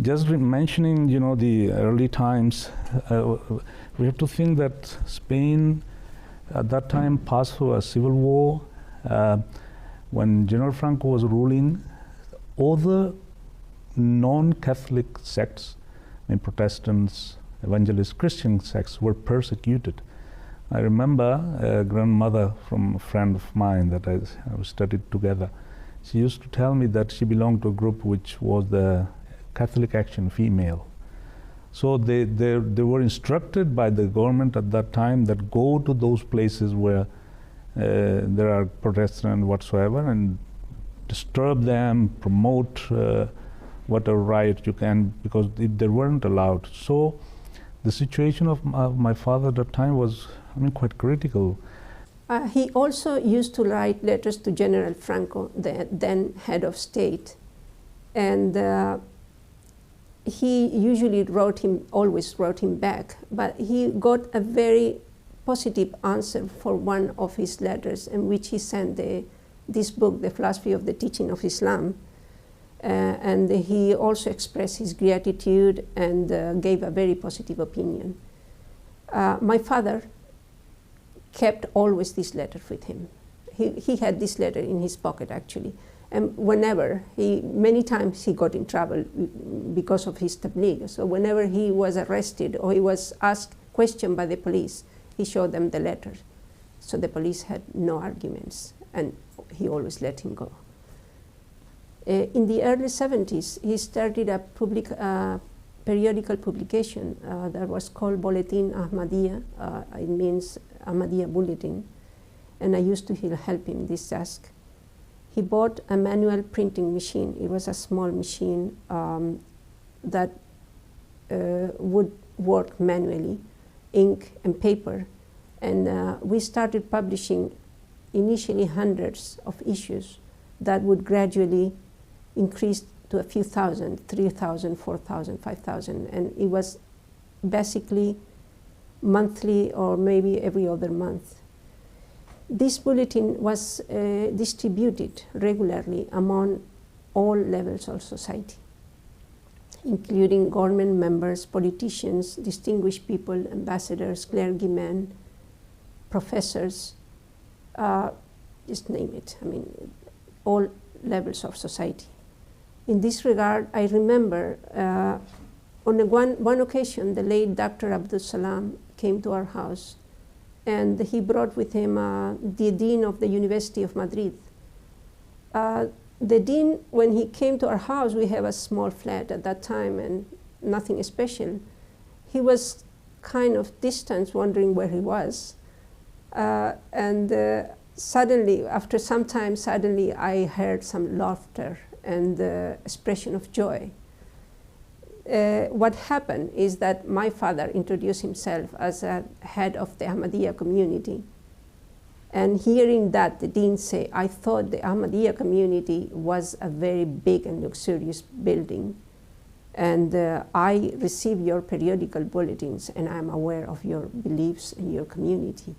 Just mentioning, the early times, we have to think that Spain at that time passed through a civil war. When General Franco was ruling, other non-Catholic sects, Protestants, evangelists, Christian sects were persecuted. I remember a grandmother from a friend of mine that I studied together. She used to tell me that she belonged to a group which was the Catholic Action Female. So they were instructed by the government at that time that go to those places where there are Protestants whatsoever and disturb them, promote whatever riot you can, because they weren't allowed. So the situation of my father at that time was, quite critical. He also used to write letters to General Franco, the then head of state, and he usually always wrote him back, but he got a very positive answer for one of his letters, in which he sent this book, The Philosophy of the Teaching of Islam, and he also expressed his gratitude and gave a very positive opinion. My father kept always this letter with him. He had this letter in his pocket, actually. And many times he got in trouble because of his tabligh. So whenever he was arrested or he was questioned by the police, he showed them the letter. So the police had no arguments, and he always let him go. In the early 70s, he started a public periodical publication that was called Bulletin Ahmadiyya. It means Ahmadiyya Bulletin. And I used to help him this task. He bought a manual printing machine. It was a small machine that would work manually, ink and paper. And we started publishing initially hundreds of issues that would gradually increase to a few thousand, 3,000, 4,000, 5,000. And it was basically monthly or maybe every other month. This bulletin was distributed regularly among all levels of society, including government members, politicians, distinguished people, ambassadors, clergymen, professors, just name it. All levels of society. In this regard, I remember on one occasion, the late Dr. Abdul Salam came to our house, and he brought with him the dean of the University of Madrid. The dean, when he came to our house, we have a small flat at that time and nothing special. He was kind of distant, wondering where he was. Suddenly, after some time, I heard some laughter and expression of joy. What happened is that my father introduced himself as a head of the Ahmadiyya community. And hearing that, the dean say, I thought the Ahmadiyya community was a very big and luxurious building. And I receive your periodical bulletins, and I'm aware of your beliefs and your community.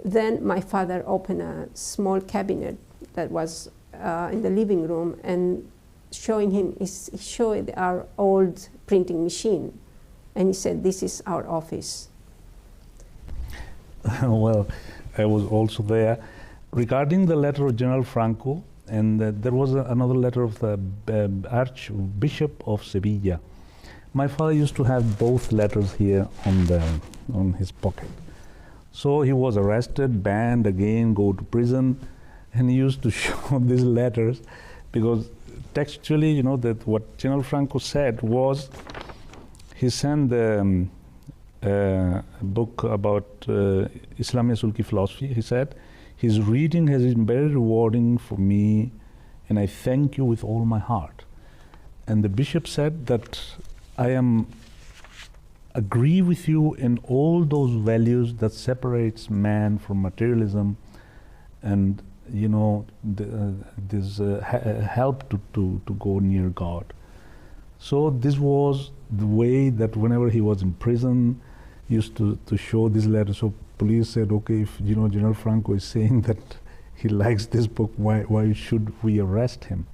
Then my father opened a small cabinet that was in the living room, and he showed our old printing machine, and he said, "This is our office." Well, I was also there. Regarding the letter of General Franco, and there was another letter of the Archbishop of Sevilla. My father used to have both letters here on his pocket. So he was arrested, banned again, go to prison, and he used to show these letters because textually, that what General Franco said was, he sent a book about Islamic Sulki philosophy. He said, his reading has been very rewarding for me, and I thank you with all my heart. And the bishop said that I agree with you in all those values that separates man from materialism, and this help to go near God. So this was the way that whenever he was in prison, he used to show this letter. So police said, okay, if General Franco is saying that he likes this book, why should we arrest him?